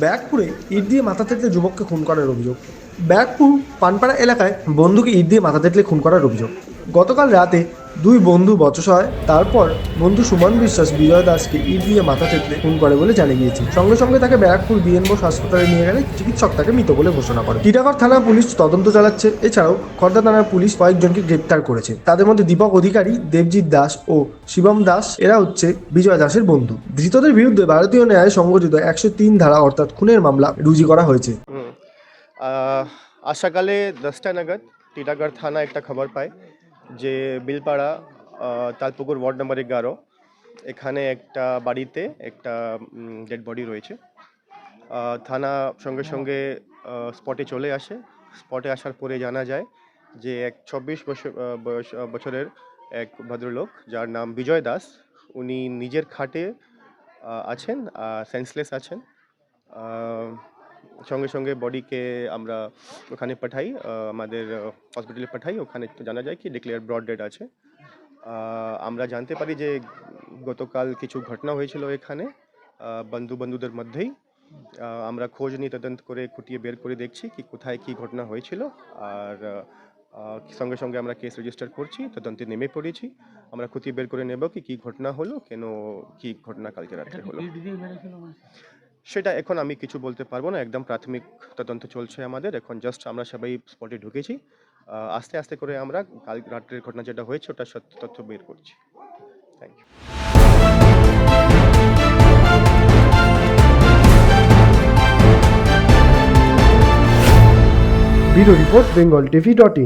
ব্যারাকপুরে ইট দিয়ে মাথা থেতলে যুবককে খুন করার অভিযোগ। ব্যারাকপুর পানপাড়া এলাকায় বন্ধুকে ইট দিয়ে মাথা থেতলে খুন করার অভিযোগ। গতকাল রাতে দুই বন্ধু বচসা হয়, তারপর বন্ধু সুমন বিশ্বাস বিজয় দাসকে ইট দিয়ে মাথা থেতলে খুন করে বলে জানা গিয়েছে। সঙ্গে সঙ্গে তাকে ব্যারাকপুর বিএন বোস হাসপাতালে নিয়ে গেলে চিকিৎসক তাকে মৃত বলে ঘোষণা করে। টিটাগড় থানা পুলিশ তদন্ত চালাচ্ছে। এছাড়াও খর্দা থানার পুলিশ কয়েকজনকে গ্রেপ্তার করেছে। তাদের মধ্যে দীপক অধিকারী, দেবজিৎ দাস ও শিবম দাস, এরা হচ্ছে বিজয় দাসের বন্ধু। ধৃতদের বিরুদ্ধে ভারতীয় ন্যায় সংগঠিত 103 ধারা অর্থাৎ খুনের মামলা রুজু করা হয়েছে। আজ সকালে 10টা নাগাদ টিটাগড় থানা একটা খবর পায় যে বিলপাড়া তালপুকুর ওয়ার্ড নম্বর 11 এখানে একটা বাড়িতে একটা ডেড বডি রয়েছে। থানা সঙ্গে সঙ্গে স্পটে চলে আসে। স্পটে আসার পরে জানা যায় যে এক 24 বছরের এক ভদ্রলোক যার নাম বিজয় দাস, উনি নিজের খাটে আছেন, সেন্সলেস আছেন। সঙ্গে সঙ্গে বডিকে আমরা ওখানে পাঠাই, আমাদের হসপিটালে পাঠাই। ওখানে জানা যায় কি ডিক্লেয়ার ব্রড ডেড আছে। আমরা জানতে পারি যে গতকাল কিছু ঘটনা হয়েছিল এখানে বন্ধুদের মধ্যেই। আমরা খোঁজ নিয়ে তদন্ত করে খুঁটিয়ে বের করে দেখছি কি কোথায় কি ঘটনা হয়েছিল। আর সঙ্গে সঙ্গে আমরা কেস রেজিস্টার করছি, তদন্তে নেমে পড়েছি। আমরা খুঁটিয়ে বের করে নেব কি কি ঘটনা হলো, কেন কি ঘটনা কালকে রাত্রে হলো সেটা এখন আমি কিছু বলতে পারবো না। একদম প্রাথমিক তদন্ত চলছে আমাদের। এখন জাস্ট আমরা সবাই স্পটে ঢুকেছি। আস্তে আস্তে করে আমরা কাল রাত্রের ঘটনা যেটা হয়েছে ওটা সত্য তথ্য বের করছি। Thank you. Bureau report, Bengal টিভি.in।